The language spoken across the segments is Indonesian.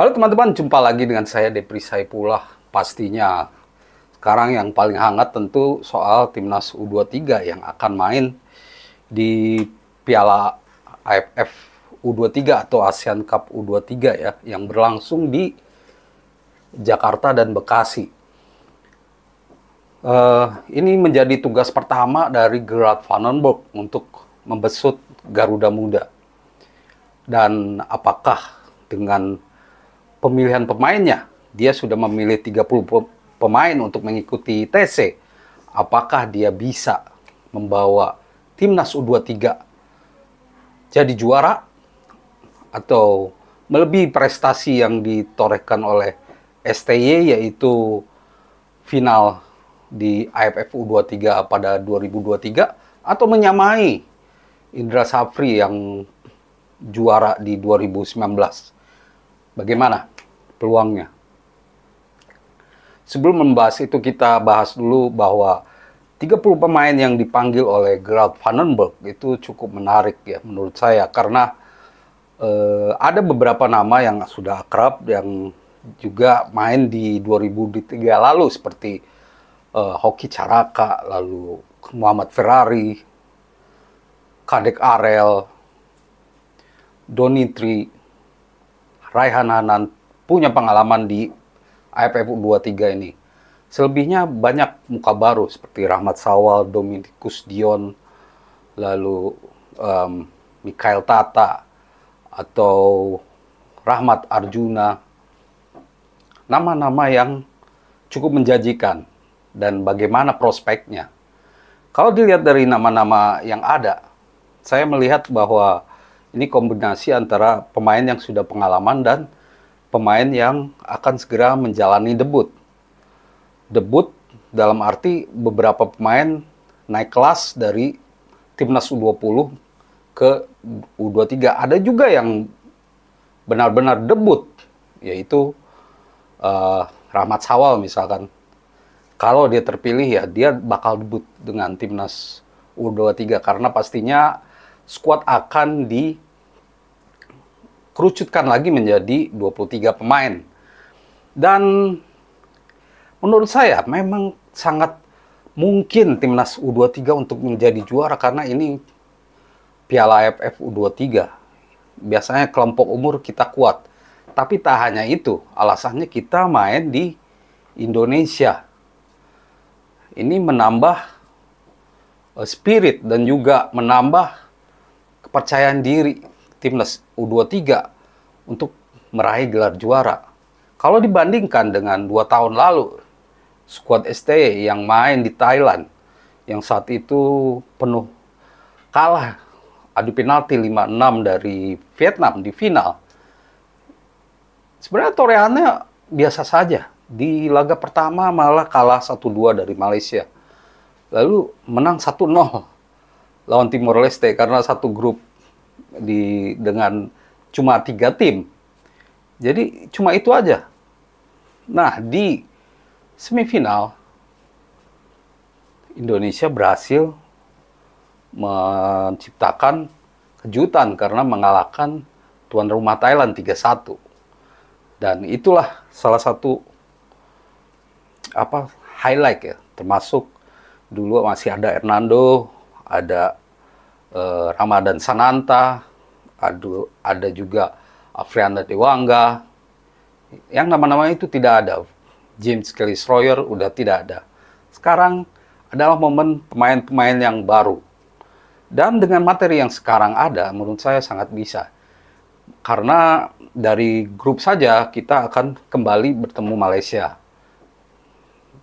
Halo teman-teman, jumpa lagi dengan saya Depri Saipullah. Pastinya sekarang yang paling hangat tentu soal Timnas U23 yang akan main di Piala AFF U23 atau ASEAN Cup U23 ya, yang berlangsung di Jakarta dan Bekasi. Ini menjadi tugas pertama dari Gerard Vandenberg untuk membesut Garuda Muda. Dan apakah dengan pemilihan pemainnya, dia sudah memilih 30 pemain untuk mengikuti TC, apakah dia bisa membawa Timnas U23 jadi juara atau melebihi prestasi yang ditorehkan oleh STY, yaitu final di AFF U23 pada 2023, atau menyamai Indra Safri yang juara di 2019. Bagaimana peluangnya? Sebelum membahas itu, kita bahas dulu bahwa 30 pemain yang dipanggil oleh Gerard Vandenberg itu cukup menarik ya menurut saya, karena ada beberapa nama yang sudah akrab yang juga main di 2003 lalu, seperti Hoki Caraka, lalu Muhammad Ferrari, Kadek Arel, Donitri, Raihan Hanan punya pengalaman di AFF U23 ini. Selebihnya banyak muka baru seperti Rahmat Sawal, Dominikus Dion, lalu Mikhail Tata, atau Rahmat Arjuna. Nama-nama yang cukup menjanjikan. Dan bagaimana prospeknya? Kalau dilihat dari nama-nama yang ada, saya melihat bahwa ini kombinasi antara pemain yang sudah pengalaman dan pemain yang akan segera menjalani debut. Debut dalam arti beberapa pemain naik kelas dari Timnas U20 ke U23. Ada juga yang benar-benar debut, yaitu Rahmat Sawal misalkan. Kalau dia terpilih ya dia bakal debut dengan Timnas U23, karena pastinya skuad akan dikerucutkan lagi menjadi 23 pemain. Dan menurut saya memang sangat mungkin Timnas U23 untuk menjadi juara, karena ini Piala AFF U23. Biasanya kelompok umur kita kuat. Tapi tak hanya itu, alasannya kita main di Indonesia. Ini menambah spirit dan juga menambah kepercayaan diri Timnas U23 untuk meraih gelar juara. Kalau dibandingkan dengan 2 tahun lalu, skuad STY yang main di Thailand, yang saat itu penuh kalah adu penalti 5-6 dari Vietnam di final. Sebenarnya torehannya biasa saja. Di laga pertama malah kalah 1-2 dari Malaysia. Lalu menang 1-0 lawan Timor Leste, karena satu grup dengan cuma 3 tim. Jadi cuma itu aja. Nah, di semifinal Indonesia berhasil menciptakan kejutan karena mengalahkan tuan rumah Thailand 3-1. Dan itulah salah satu highlight ya, termasuk dulu masih ada Hernando, ada Ramadan Sananta, ada juga Afrianda Dewangga. Yang nama-nama itu tidak ada. James Kelly Sawyer udah tidak ada. Sekarang adalah momen pemain-pemain yang baru. Dan dengan materi yang sekarang ada, menurut saya sangat bisa. Karena dari grup saja kita akan kembali bertemu Malaysia,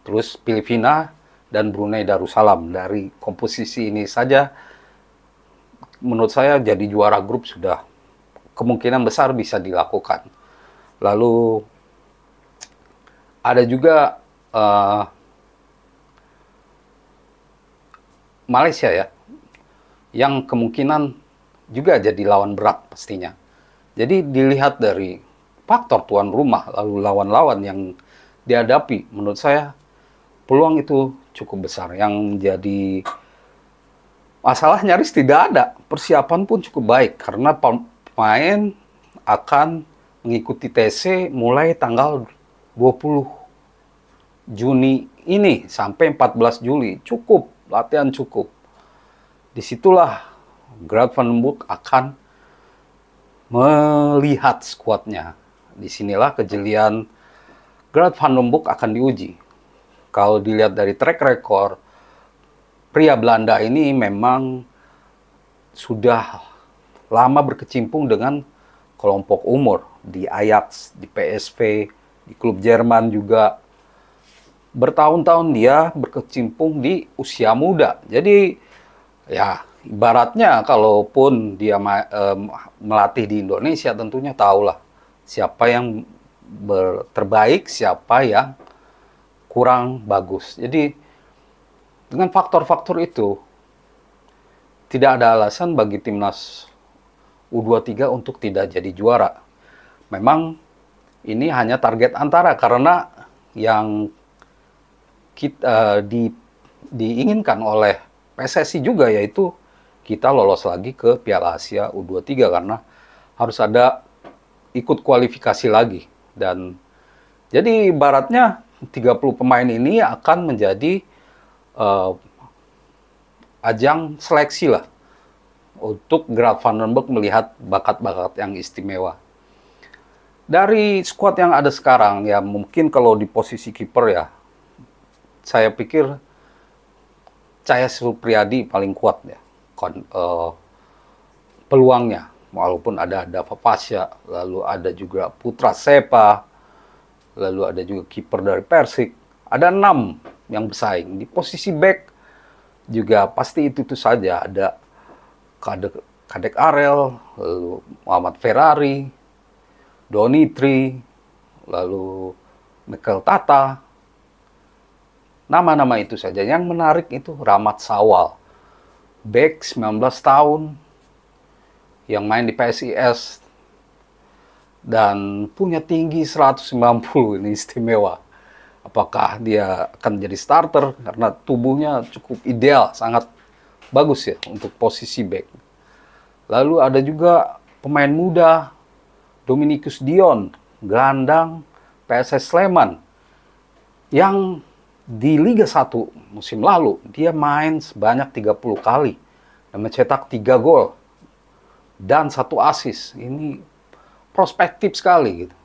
terus Filipina dan Brunei Darussalam. Dari komposisi ini saja, menurut saya jadi juara grup sudah kemungkinan besar bisa dilakukan. Lalu ada juga Malaysia ya, yang kemungkinan juga jadi lawan berat pastinya. Jadi dilihat dari faktor tuan rumah, lalu lawan-lawan yang dihadapi, menurut saya peluang itu cukup besar. Yang menjadi masalah nyaris tidak ada. Persiapan pun cukup baik, karena pemain akan mengikuti TC mulai tanggal 20 Juni ini sampai 14 Juli. Cukup, latihan cukup. Disitulah Gerard Van den Boeck akan melihat skuadnya. Disinilah kejelian Gerard Van den Boeck akan diuji. Kalau dilihat dari track record, pria Belanda ini memang sudah lama berkecimpung dengan kelompok umur. Di Ajax, di PSV, di klub Jerman juga. Bertahun-tahun dia berkecimpung di usia muda. Jadi ya ibaratnya kalaupun dia melatih di Indonesia, tentunya tahulah siapa yang terbaik, siapa yang kurang bagus. Jadi dengan faktor-faktor itu tidak ada alasan bagi timnas U23 untuk tidak jadi juara. Memang ini hanya target antara, karena yang kita diinginkan oleh PSSI juga yaitu kita lolos lagi ke Piala Asia U23, karena harus ada ikut kualifikasi lagi. Dan jadi ibaratnya 30 pemain ini akan menjadi ajang seleksi lah untuk Gerard Van den Boeck melihat bakat-bakat yang istimewa. Dari skuad yang ada sekarang, ya mungkin kalau di posisi kiper ya, saya pikir Cahya Supriyadi paling kuat ya peluangnya. Walaupun ada Dava Pasha, lalu ada juga Putra Sepa, lalu ada juga kiper dari Persik. Ada 6 yang bersaing. Di posisi back juga pasti itu saja. Ada Kadek Arel, lalu Muhammad Ferrari, Donitri, lalu Mikel Tata. Nama-nama itu saja. Yang menarik itu Rahmat Sawal, back 19 tahun, yang main di PSIS, dan punya tinggi 190, ini istimewa. Apakah dia akan jadi starter, karena tubuhnya cukup ideal, sangat bagus ya untuk posisi back. Lalu ada juga pemain muda, Dominikus Dion, gelandang PSS Sleman, yang di Liga 1 musim lalu dia main sebanyak 30 kali dan mencetak 3 gol dan 1 assist. Ini prospektif sekali gitu.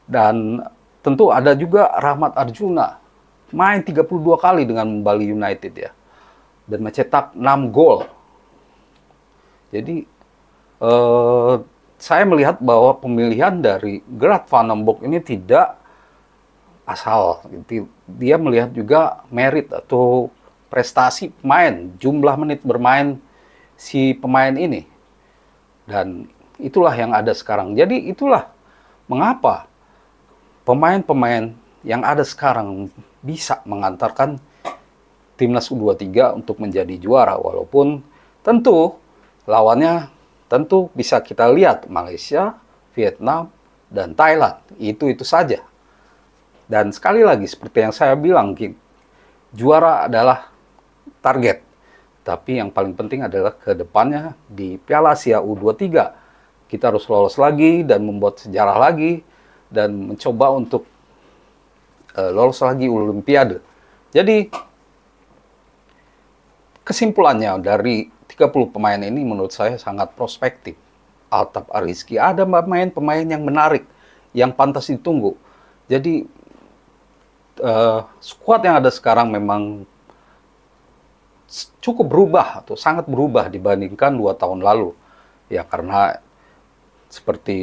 Dan tentu ada juga Rahmat Arjuna, main 32 kali dengan Bali United ya, dan mencetak 6 gol. Jadi saya melihat bahwa pemilihan dari Gerard Van den Boeck ini tidak asal. Dia melihat juga merit atau prestasi pemain, jumlah menit bermain si pemain ini. Dan itulah yang ada sekarang. Jadi itulah mengapa pemain-pemain yang ada sekarang bisa mengantarkan timnas U23 untuk menjadi juara. Walaupun tentu lawannya tentu bisa kita lihat Malaysia, Vietnam, dan Thailand. Itu saja. Dan sekali lagi seperti yang saya bilang, juara adalah target. Tapi yang paling penting adalah ke depannya di Piala Asia U23. Kita harus lolos lagi dan membuat sejarah lagi dan mencoba untuk lolos lagi Olimpiade. Jadi kesimpulannya dari 30 pemain ini menurut saya sangat prospektif. Altaf Ariski, ada pemain-pemain yang menarik, yang pantas ditunggu. Jadi skuad yang ada sekarang memang cukup berubah atau sangat berubah dibandingkan 2 tahun lalu. Ya karena seperti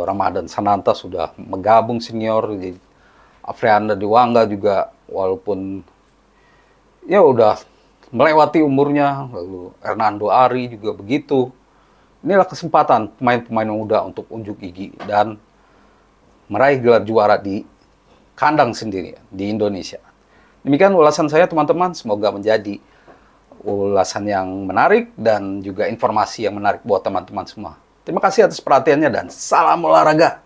Ramadan Sananta sudah menggabung senior, jadi Afrianda Dewangga juga walaupun ya udah melewati umurnya, lalu Hernando Ari juga begitu. Inilah kesempatan pemain-pemain muda untuk unjuk gigi dan meraih gelar juara di kandang sendiri di Indonesia. Demikian ulasan saya teman-teman, semoga menjadi ulasan yang menarik dan juga informasi yang menarik buat teman-teman semua. Terima kasih atas perhatiannya dan salam olahraga.